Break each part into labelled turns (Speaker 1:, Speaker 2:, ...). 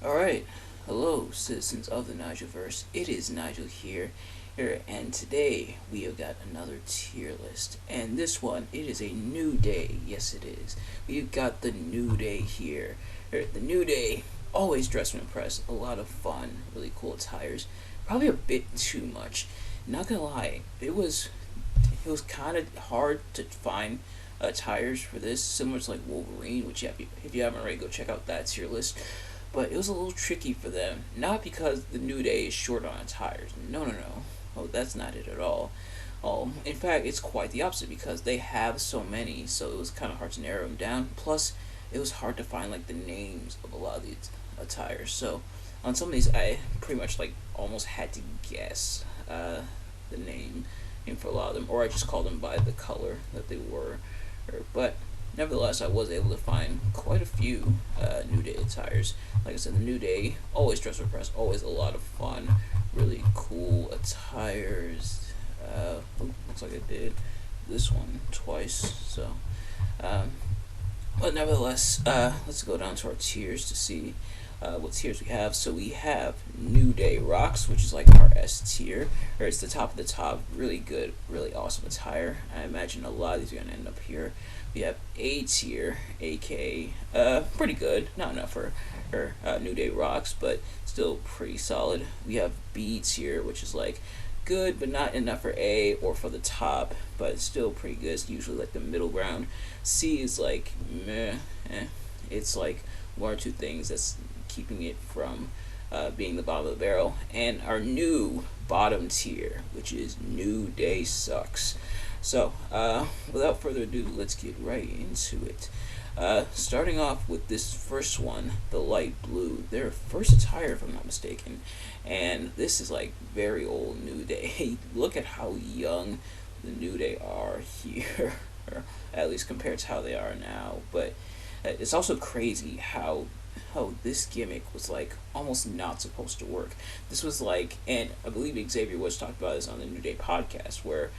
Speaker 1: Alright, hello citizens of the Nigelverse, it is Nigel here, and today we have got another tier list, and this one, it is a new day, yes it is. We've got the New Day here, the New Day, always dress to impress, a lot of fun, really cool attires, probably a bit too much, not gonna lie, it was kind of hard to find attires for this, similar to like Wolverine, which if you haven't already, go check out that tier list. But it was a little tricky for them, not because the New Day is short on attires. No, no, no. Oh, that's not it at all. In fact, it's quite the opposite because they have so many, so it was kind of hard to narrow them down. Plus, it was hard to find like the names of a lot of these attires. So, on some of these, I pretty much like almost had to guess the name for a lot of them, or I just called them by the color that they were. But nevertheless, I was able to find quite a few New Day attires. Like I said, the New Day, always dress for press, always a lot of fun, really cool attires. Looks like I did this one twice, so. Um, but nevertheless, let's go down to our tiers to see what tiers we have. So we have New Day Rocks, which is like our S tier, or it's the top of the top. Really good, really awesome attire. I imagine a lot of these are gonna end up here. We have A tier, aka pretty good. Not enough for New Day Rocks, but still pretty solid. We have B tier, which is like good, but not enough for A or for the top, but it's still pretty good. It's usually like the middle ground. C is like meh. It's like one or two things that's keeping it from being the bottom of the barrel. And our new bottom tier, which is New Day Sucks. So, without further ado, let's get right into it. Starting off with this first one, the light blue, their first attire, if I'm not mistaken. And this is like very old New Day. Look at how young the New Day are here, or at least compared to how they are now. But it's also crazy how this gimmick was like almost not supposed to work. This was like, and I believe Xavier was talking about this on the New Day podcast, where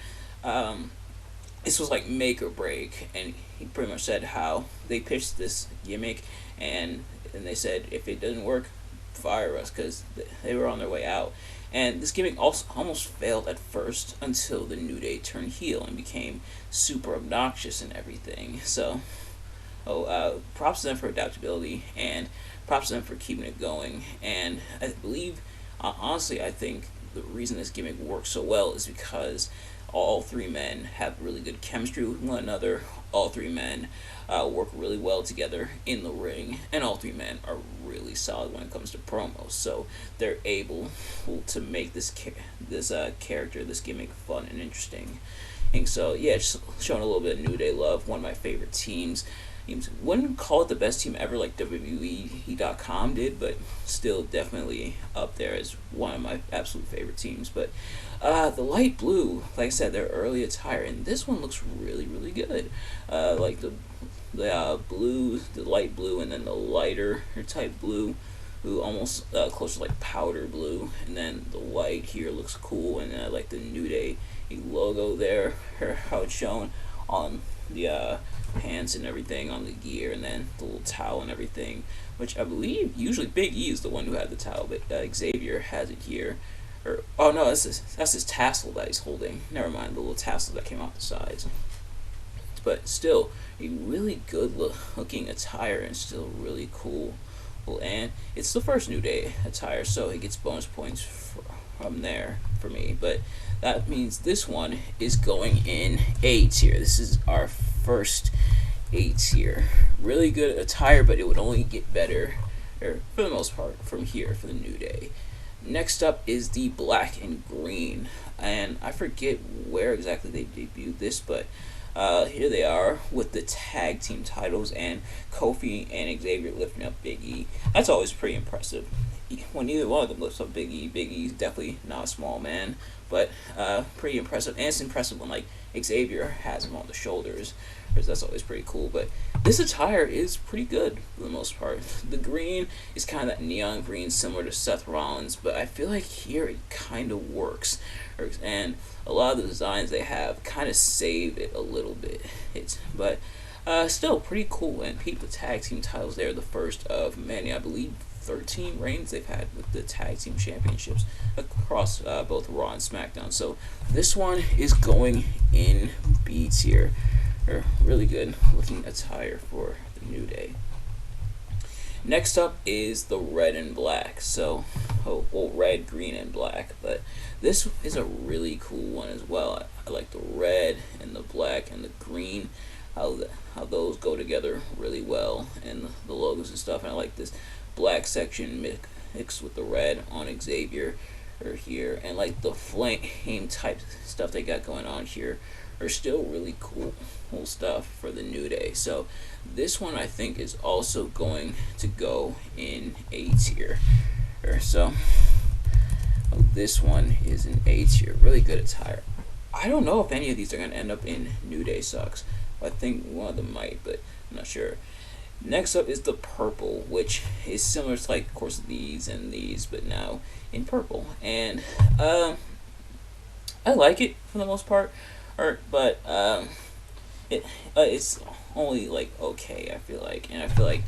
Speaker 1: this was like make or break, and he pretty much said how they pitched this gimmick, and they said if it doesn't work, fire us, because they were on their way out. And this gimmick also almost failed at first until the New Day turned heel and became super obnoxious and everything. So, props to them for adaptability, and props to them for keeping it going. And I believe, honestly, I think the reason this gimmick works so well is because all three men have really good chemistry with one another. All three men work really well together in the ring, and all three men are really solid when it comes to promos. So they're able to make this character, this gimmick, fun and interesting. And so yeah, just showing a little bit of New Day love. One of my favorite teams. Wouldn't call it the best team ever like WWE.com did, but still definitely up there as one of my absolute favorite teams. But the light blue, like I said, their early attire, and this one looks really, really good. Like the blue, the light blue, and then the lighter type blue, who almost close to like powder blue, and then the white here looks cool, and then I like the New Day logo there, or how it's shown on the pants and everything on the gear, and then the little towel and everything, which I believe usually Big E is the one who had the towel, but Xavier has it here. Or oh no, that's his tassel that he's holding. Never mind, the little tassel that came out the sides. But still, a really good looking attire, and still really cool. And it's the first New Day attire, so it gets bonus points from there for me. But that means this one is going in A tier. This is our first A tier. Really good attire, but it would only get better, or for the most part, from here for the New Day. Next up is the black and green, and I forget where exactly they debuted this, but here they are with the tag team titles, and Kofi and Xavier lifting up Big E. That's always pretty impressive. When either one of them lifts up Big E's definitely not a small man, but pretty impressive. And it's impressive when like Xavier has him on the shoulders, because that's always pretty cool. But this attire is pretty good for the most part. The green is kind of that neon green, similar to Seth Rollins, but I feel like here it kind of works. And a lot of the designs they have kind of save it a little bit. But still pretty cool. And keep the tag team titles there, the first of many, I believe 13 reigns they've had with the tag team championships across both Raw and SmackDown. So this one is going in B tier. Really good looking attire for the New Day. Next up is the red and black. So, red, green, and black. But this is a really cool one as well. I like the red and the black and the green, how those go together really well, and the logos and stuff. And I like this black section mixed with the red on Xavier here, and like the flame type stuff they got going on here are still really cool stuff for the New Day. So this one I think is also going to go in A tier. So this one is an A tier. Really good attire. I don't know if any of these are going to end up in New Day Sucks. I think one of them might, but I'm not sure. Next up is the purple, which is similar to, like, of course, these and these, but now in purple. And I like it for the most part, but it's only like okay, I feel like, and I feel like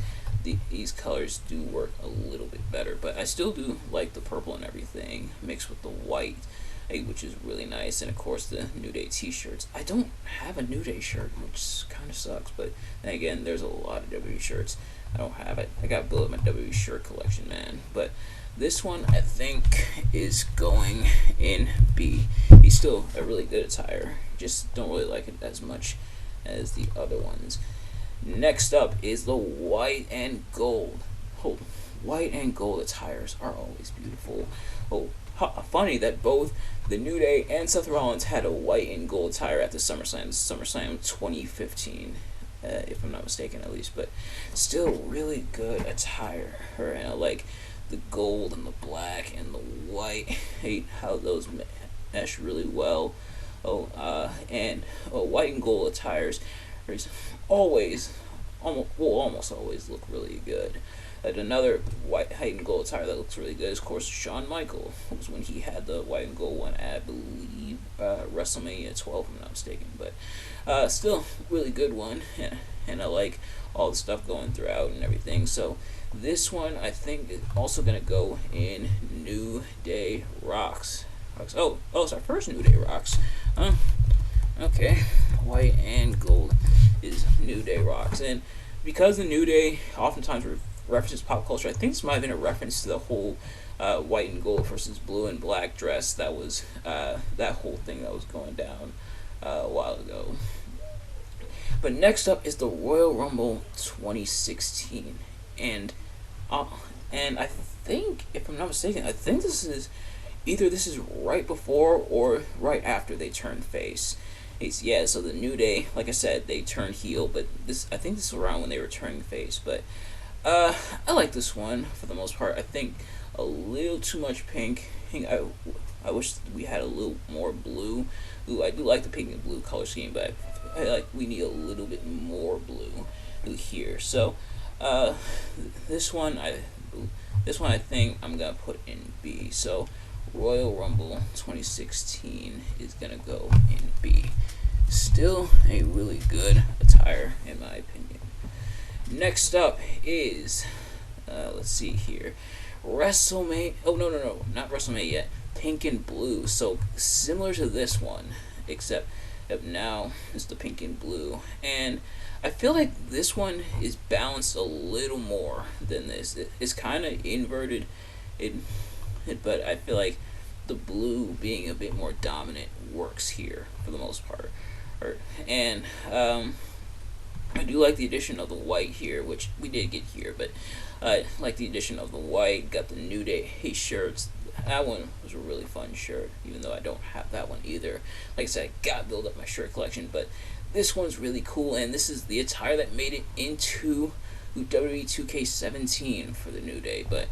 Speaker 1: these colors do work a little bit better. But I still do like the purple and everything mixed with the white, which is really nice. And of course the New Day t-shirts. I don't have a New Day shirt, which kind of sucks, but then again, there's a lot of WWE shirts. I don't have it. I got to build up my WWE shirt collection, man. But this one I think is going in B. He's still a really good attire, just don't really like it as much as the other ones. Next up is the white and gold. White and gold attires are always beautiful. Funny that both the New Day and Seth Rollins had a white and gold attire at the SummerSlam 2015, if I'm not mistaken, at least. But still, really good attire. And I like the gold and the black and the white. I hate how those mesh really well. White and gold attires almost always look really good. And another white and gold attire that looks really good is, of course, Shawn Michaels. It was when he had the white and gold one at, I believe, Wrestlemania 12, if I'm not mistaken. But still, really good one. And I like all the stuff going throughout and everything. So this one, I think, is also going to go in New Day Rocks. Oh, it's our first New Day Rocks. Okay, white and gold is New Day Rocks. And because the New Day oftentimes references pop culture, I think this might have been a reference to the whole white and gold versus blue and black dress that was that whole thing that was going down a while ago. But next up is the Royal Rumble 2016, and I think, if I'm not mistaken, I think this is right before or right after they turned face. So the New Day, like I said, they turned heel, but I think this is around when they were turning face. But I like this one for the most part. I think a little too much pink. I wish we had a little more blue. I do like the pink and blue color scheme, but I like we need a little bit more blue here. So this one I think I'm gonna put in B. So Royal Rumble 2016 is gonna go in B. Still a really good attire in my opinion. Next up is let's see here, WrestleMania. Oh no, not WrestleMania yet. Pink and blue. So similar to this one, except now it's the pink and blue, and I feel like this one is balanced a little more than this. It's kind of inverted, but I feel like the blue being a bit more dominant works here for the most part. And I do like the addition of the white here, which we did get here, but I like the addition of the white. Got the New Day shirts. That one was a really fun shirt, even though I don't have that one either. Like I said, I gotta build up my shirt collection, but this one's really cool, and this is the attire that made it into WWE 2K17 for the New Day. But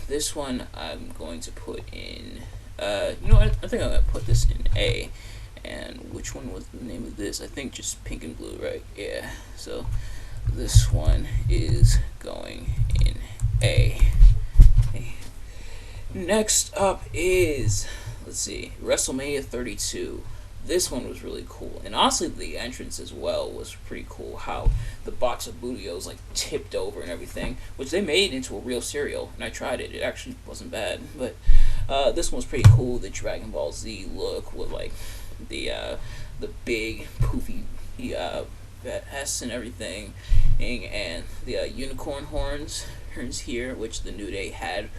Speaker 1: this one I'm going to put in, I think I'm going to put this in A. And which one was the name of this? I think just pink and blue, right? Yeah. So this one is going in A. Next up is, let's see, WrestleMania 32. this one was really cool, and honestly, the entrance as well was pretty cool. How the box of Bootios like tipped over and everything, which they made into a real cereal, and I tried it. It actually wasn't bad, but this one was pretty cool. The Dragon Ball Z look with like the big poofy S and everything, and the unicorn horns here, which the New Day had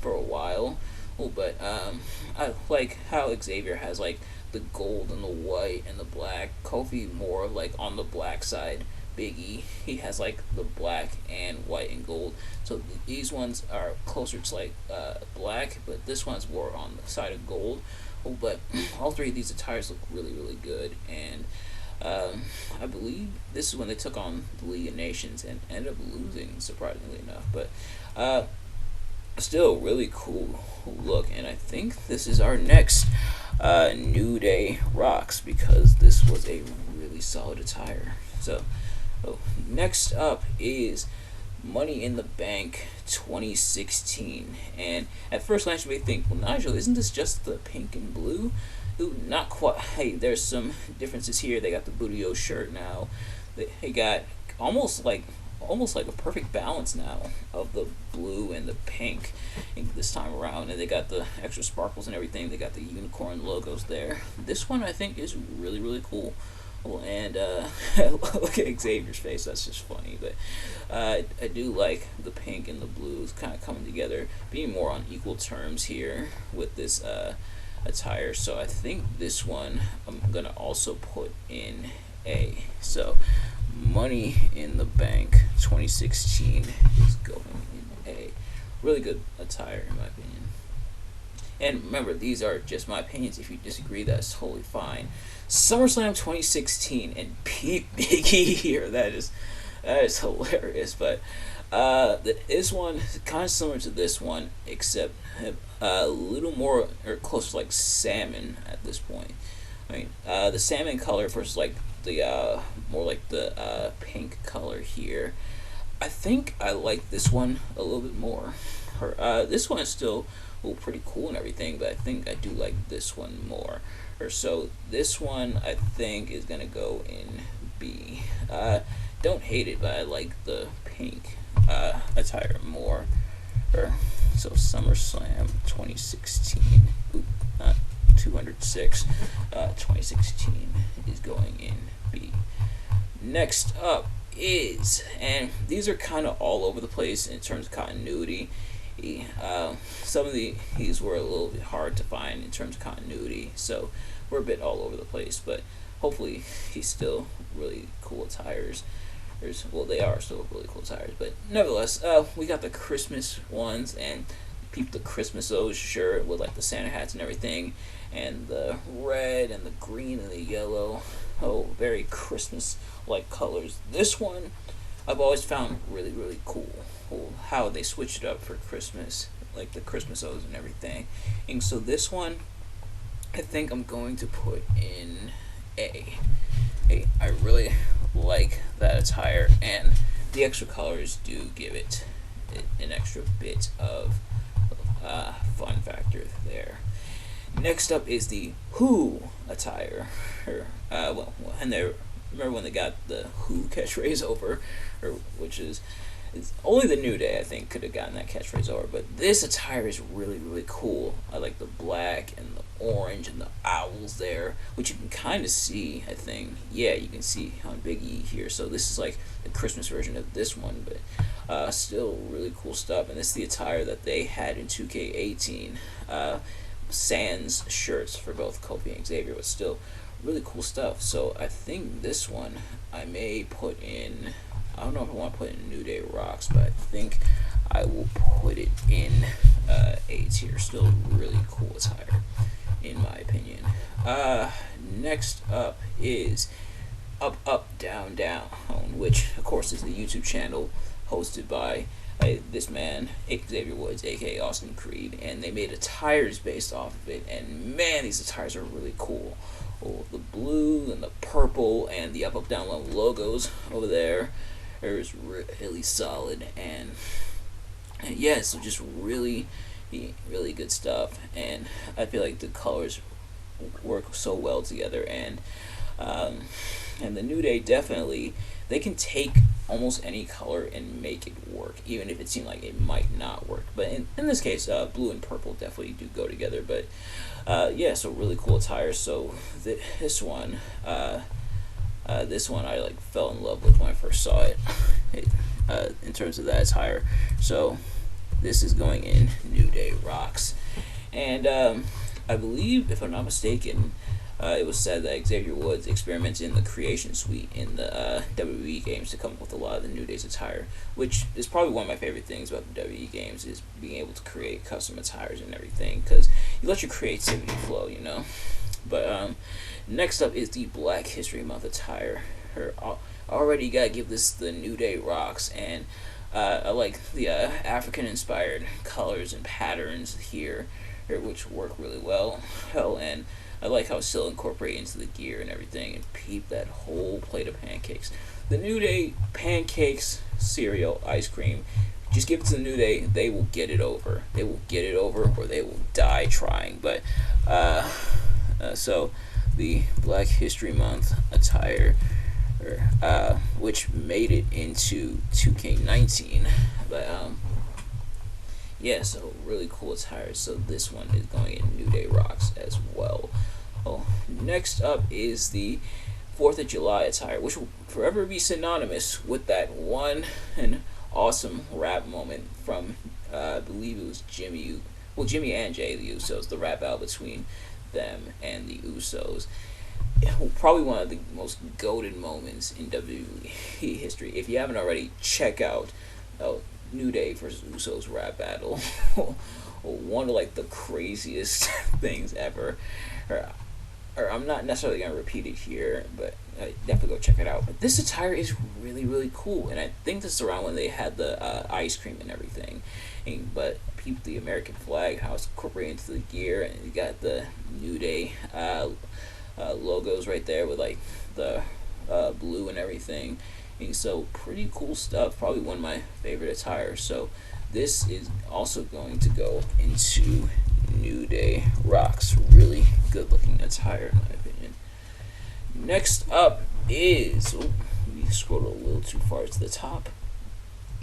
Speaker 1: for a while. Oh, but I like how Xavier has like the gold and the white and the black. Kofi more like on the black side. Biggie, he has like the black and white and gold. So these ones are closer to like black, but this one's more on the side of gold. Oh, but all three of these attires look really, really good, and I believe this is when they took on the League of Nations and ended up losing, surprisingly enough. But still, really cool look, and I think this is our next New Day Rocks, because this was a really solid attire. So, next up is Money in the Bank 2016, and at first glance you may think, well, Nigel, isn't this just the pink and blue? Ooh, not quite. Hey, there's some differences here. They got the Bootio shirt now. They got almost like a perfect balance now of the blue and the pink this time around, and they got the extra sparkles and everything. They got the unicorn logos there. This one I think is really, really cool. Well, and look at Xavier's face. That's just funny. But I do like the pink and the blues kind of coming together, being more on equal terms here with this attire. So I think this one I'm gonna also put in A. So Money in the Bank 2016 is going in A. Really good attire in my opinion. And remember, these are just my opinions. If you disagree, that's totally fine. SummerSlam 2016 and Pete Biggie here. That is hilarious. But this one is kind of similar to this one, except a little more or close to like salmon at this point. I mean, the salmon color versus like the more like the pink color here. I think I like this one a little bit more. This one is still pretty cool and everything, but I think I do like this one more. So this one I think is gonna go in B. Don't hate it, but I like the pink attire more. So SummerSlam 2016. Ooh, not 206. 2016 is going in B. Next up is, and these are kind of all over the place in terms of continuity. Some of these were a little bit hard to find in terms of continuity, so we're a bit all over the place, but hopefully he's still really cool attires. Well, they are still really cool attires, but nevertheless, we got the Christmas ones, and peep the Christmas O's shirt with like the Santa hats and everything, and the red and the green and the yellow. Oh, very Christmas-like colors. This one I've always found really, really cool. How they switched it up for Christmas, like the Christmas O's and everything. And so this one, I think I'm going to put in A. I really like that attire, and the extra colors do give it an extra bit of fun factor there. Next up is the Who attire. And they remember when they got the Who catchphrase over, which is only the New Day I think could have gotten that catchphrase over. But this attire is really, really cool. I like the black and the orange and the owls there, which you can kind of see. I think, yeah, you can see on Big E here. So this is like the Christmas version of this one, but still really cool stuff. And this is the attire that they had in 2K18. Sans shirts for both Kofi and Xavier, but still really cool stuff. So I think this one I may put in, I don't know if I want to put in New Day Rocks, but I think I will put it in A tier. Still really cool attire in my opinion. Next up is Up Up Down Down, which of course is the YouTube channel hosted by this man, Xavier Woods, aka Austin Creed, and they made attires based off of it, and man, these attires are really cool. The blue and the purple and the Up Up Down Down logos over there is really solid, and yeah, so just really good stuff, and I feel like the colors work so well together, and the New Day definitely, they can take almost any color and make it work, even if it seemed like it might not work. But in this case, blue and purple definitely do go together. But yeah, so really cool attire. So this one I like fell in love with when I first saw it. In terms of that attire. So this is going in New Day Rocks, and I believe, if I'm not mistaken, it was said that Xavier Woods experimented in the creation suite in the WWE games to come up with a lot of the New Day's attire, which is probably one of my favorite things about the WWE games, is being able to create custom attires and everything, because you let your creativity flow, you know. But next up is the Black History Month attire. Already gotta give this the New Day Rocks, and I like the African-inspired colors and patterns here, which work really well. And I like how it's still incorporated into the gear and everything. And peep that whole plate of pancakes. The New Day pancakes, cereal, ice cream. Just give it to the New Day. They will get it over. They will get it over, or they will die trying. But so the Black History Month attire, which made it into 2K19, but yeah, so really cool attire. So this one is going in New Day Rocks as well. Oh, next up is the 4th of July attire, which will forever be synonymous with that one and awesome rap moment from I believe it was Jimmy and Jay the Usos, the rap battle between them and the Usos. Probably one of the most goated moments in WWE history. If you haven't already, check out New Day versus Usos rap battle. One of like the craziest things ever. Or I'm not necessarily gonna repeat it here, but definitely go check it out. But this attire is really, really cool, and I think this is around when they had the ice cream and everything. But peep the American flag, how it's incorporated into the gear, and you got the New Day logos right there with like the blue and everything. And so pretty cool stuff. Probably one of my favorite attires. So this is also going to go into New Day Rocks. Really good looking attire in my opinion. Next up is, we scrolled a little too far to the top,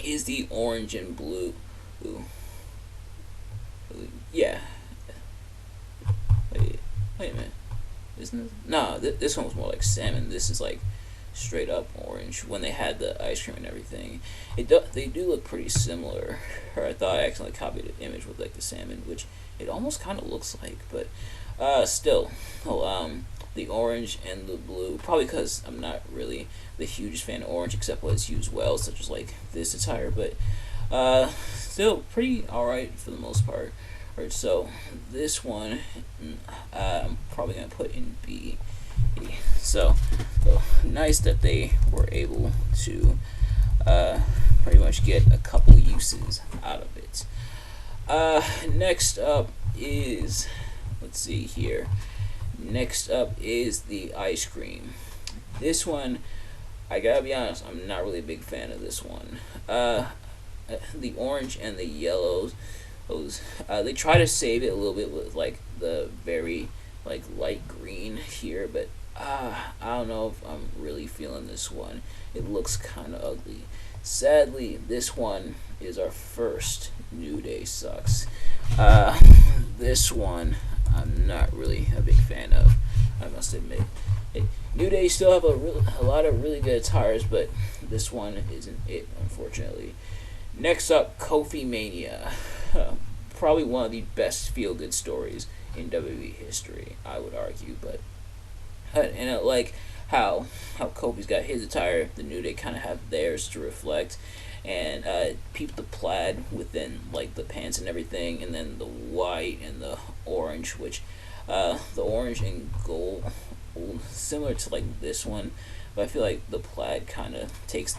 Speaker 1: is the orange and blue. Yeah. Wait a minute. Isn't it? No, this one was more like salmon. This is like straight up orange. When they had the ice cream and everything, they do look pretty similar. Or I thought I accidentally copied an image with like the salmon, which it almost kind of looks like, but still, the orange and the blue. Probably because I'm not really the hugest fan of orange, except when it's used well, such as like this attire. But still pretty alright for the most part. Alright, so this one I'm probably gonna put in B. So nice that they were able to pretty much get a couple uses out of it. Next up is, let's see here. Next up is the ice cream. This one, I gotta be honest, I'm not really a big fan of this one. The orange and the yellows, they try to save it a little bit with like the very like light green here, but I don't know if I'm really feeling this one. It looks kind of ugly. Sadly, this one is our first New Day sucks. This one I'm not really a big fan of, I must admit. New Day still have a lot of really good attires, but this one isn't it, unfortunately. Next up, Kofi Mania. Probably one of the best feel-good stories in WWE history, I would argue. But and I like how Kofi's got his attire. The New Day kind of have theirs to reflect, and peep the plaid within like the pants and everything, and then the white and the orange, which the orange and gold, similar to like this one, but I feel like the plaid kind of takes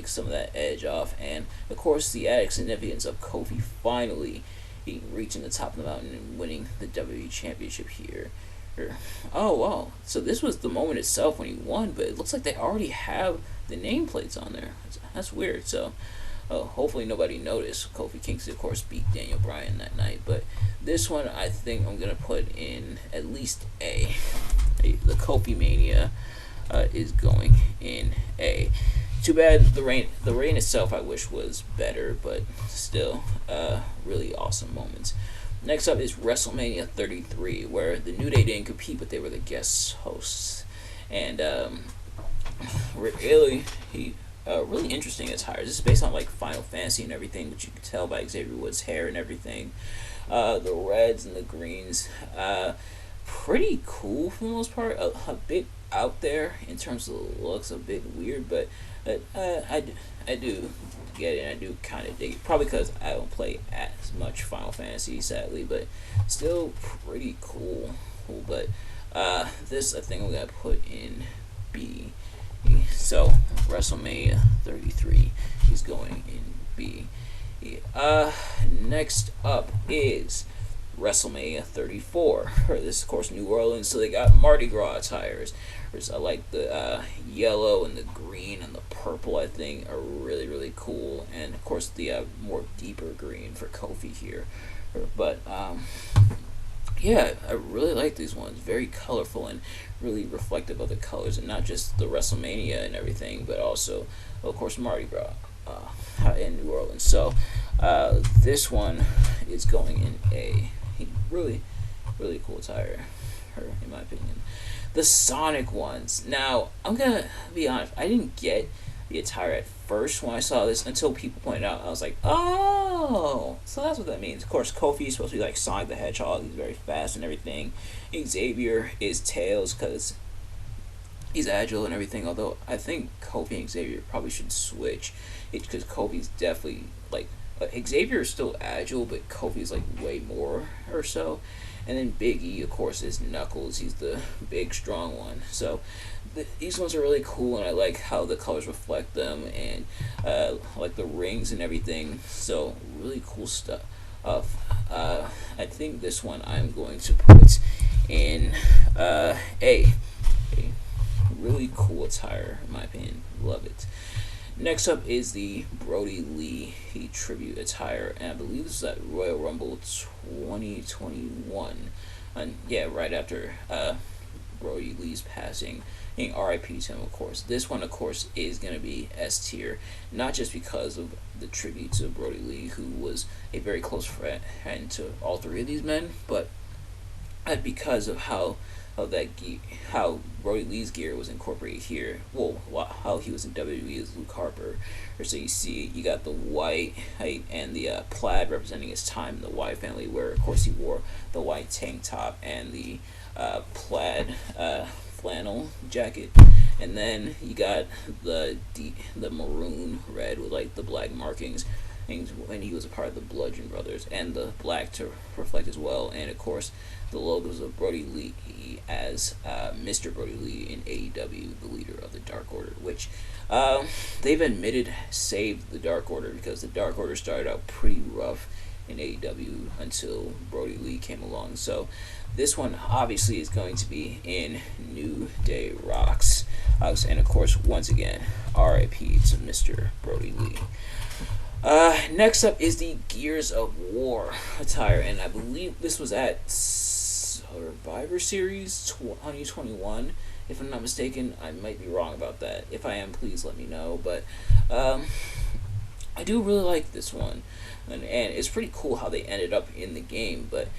Speaker 1: some of that edge off, and of course the added significance of Kofi finally reaching the top of the mountain and winning the WWE Championship here. Oh wow! So this was the moment itself when he won, but it looks like they already have the nameplates on there. That's weird. So, hopefully nobody noticed. Kofi Kingston, of course, beat Daniel Bryan that night, but this one I think I'm gonna put in at least A. The Kofi Mania is going in A. Too bad the reign itself I wish was better, but still, really awesome moments. Next up is WrestleMania 33, where the New Day didn't compete, but they were the guest hosts, and really really interesting attire. This is based on like Final Fantasy and everything, which you can tell by Xavier Woods' hair and everything. The reds and the greens, pretty cool for the most part. A bit out there in terms of the looks, a bit weird, but I do get it. And I do kind of dig it. Probably because I don't play as much Final Fantasy, sadly, but still pretty cool. But this I think we got to put in B. So WrestleMania 33 is going in B. Next up is WrestleMania 34. This is, of course, New Orleans, so they got Mardi Gras attires. I like the yellow and the green and the purple, I think, are really, really cool. And, of course, the more deeper green for Kofi here. But, yeah, I really like these ones. Very colorful and really reflective of the colors, and not just the WrestleMania and everything, but also, of course, Mardi Gras in New Orleans. So, this one is going in A. Really, really cool attire, in my opinion. The Sonic ones. Now, I'm gonna be honest. I didn't get the attire at first when I saw this until people pointed out. I was like, oh, so that's what that means. Of course, Kofi is supposed to be like Sonic the Hedgehog. He's very fast and everything. Xavier is Tails because he's agile and everything. Although I think Kofi and Xavier probably should switch. It's because Kofi's definitely like Xavier is still agile, but Kofi's like way more or so. And then Big E, of course, is Knuckles. He's the big, strong one. So these ones are really cool, and I like how the colors reflect them, and like the rings and everything. So really cool stuff. I think this one I'm going to put in A. Really cool attire, in my opinion. Love it. Next up is the Brody Lee tribute attire, and I believe this is at Royal Rumble 2021. And yeah, right after Brody Lee's passing, and RIP to him, of course. This one, of course, is going to be S tier, not just because of the tribute to Brody Lee, who was a very close friend to all three of these men, but because of how Brody Lee's gear was incorporated here. Well, how he was in WWE as Luke Harper. So you see, you got the white and the plaid representing his time in the Wyatt family, where of course he wore the white tank top and the plaid flannel jacket, and then you got the maroon red with like the black markings when he was a part of the Bludgeon Brothers, and the black to reflect as well, and of course the logos of Brody Lee as Mr. Brody Lee in AEW, the leader of the Dark Order, which they've admitted saved the Dark Order, because the Dark Order started out pretty rough in AEW until Brody Lee came along. So this one obviously is going to be in New Day Rocks, and of course, once again, RIP to Mr. Brody Lee. Next up is the Gears of War attire, and I believe this was at Survivor Series 2021, if I'm not mistaken. I might be wrong about that. If I am, please let me know. But I do really like this one, and it's pretty cool how they ended up in the game. But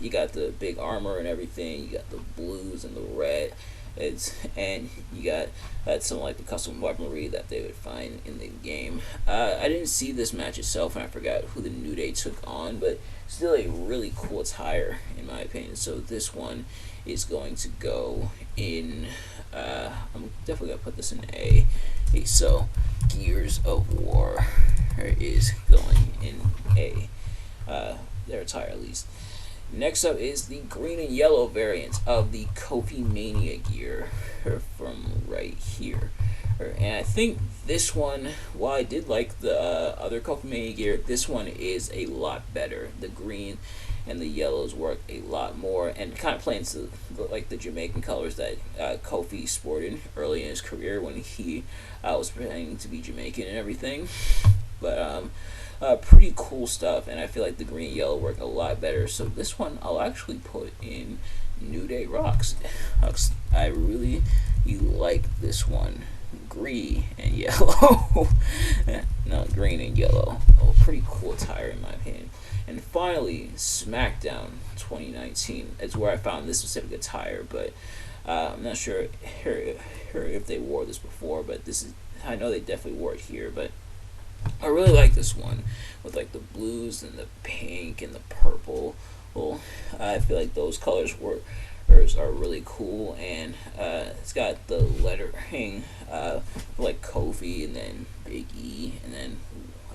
Speaker 1: you got the big armor and everything. You got the blues and the red. And you got some like the custom weaponry that they would find in the game. I didn't see this match itself, and I forgot who the New Day took on, but still a really cool attire in my opinion. So this one is going to go in. I'm definitely gonna put this in A. So Gears of War is going in A. Their attire at least. Next up is the green and yellow variant of the Kofi Mania gear from right here. And I think this one, while I did like the other Kofi Mania gear, this one is a lot better. The green and the yellows work a lot more, and kind of play into the Jamaican colors that Kofi sported early in his career when he was pretending to be Jamaican and everything. But pretty cool stuff, and I feel like the green and yellow work a lot better. So this one I'll actually put in New Day Rocks. I really like this one. Green and yellow. No, green and yellow. Oh, pretty cool attire in my opinion. And finally, SmackDown 2019. It's where I found this specific attire, but I'm not sure if they wore this before. But this is, I know they definitely wore it here. But I really like this one with like the blues and the pink and the purple. Well, I feel like those colors are really cool, and it's got the lettering like Kofi and then Big E and then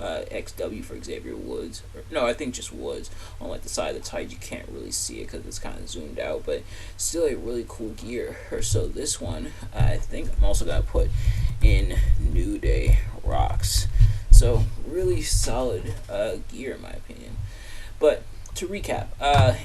Speaker 1: XW for Xavier Woods. No, I think just Woods on like the side of the tights. You can't really see it because it's kind of zoomed out, but still a really cool gear. So this one I think I'm also gonna put in New Day Rocks. So really solid gear in my opinion. But to recap,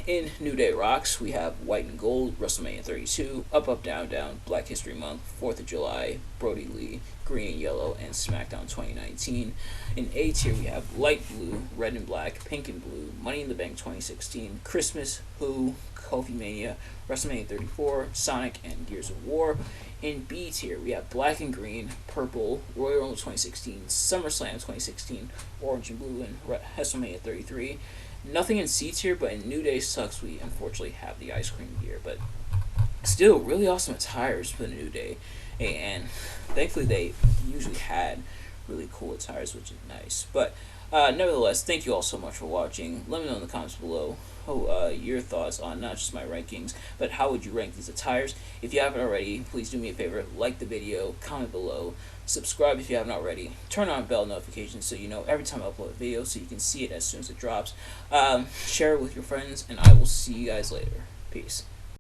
Speaker 1: in New Day Rocks, we have White and Gold, WrestleMania 32, Up, Up, Down, Down, Black History Month, 4th of July, Brody Lee, Green and Yellow, and SmackDown 2019. In A tier, we have Light Blue, Red and Black, Pink and Blue, Money in the Bank 2016, Christmas, Who, Kofi Mania, WrestleMania 34, Sonic, and Gears of War. In B tier, we have Black and Green, Purple, Royal Rumble 2016, SummerSlam 2016, Orange and Blue, and WrestleMania 33. Nothing in C tier, but in New Day Sucks, we unfortunately have the ice cream gear. But still, really awesome attires for the New Day. And thankfully, they usually had really cool attires, which is nice. But nevertheless, thank you all so much for watching. Let me know in the comments below your thoughts on not just my rankings, but how would you rank these attires. If you haven't already, please do me a favor, like the video, comment below, subscribe if you haven't already, turn on bell notifications so you know every time I upload a video so you can see it as soon as it drops. Share it with your friends, and I will see you guys later. Peace.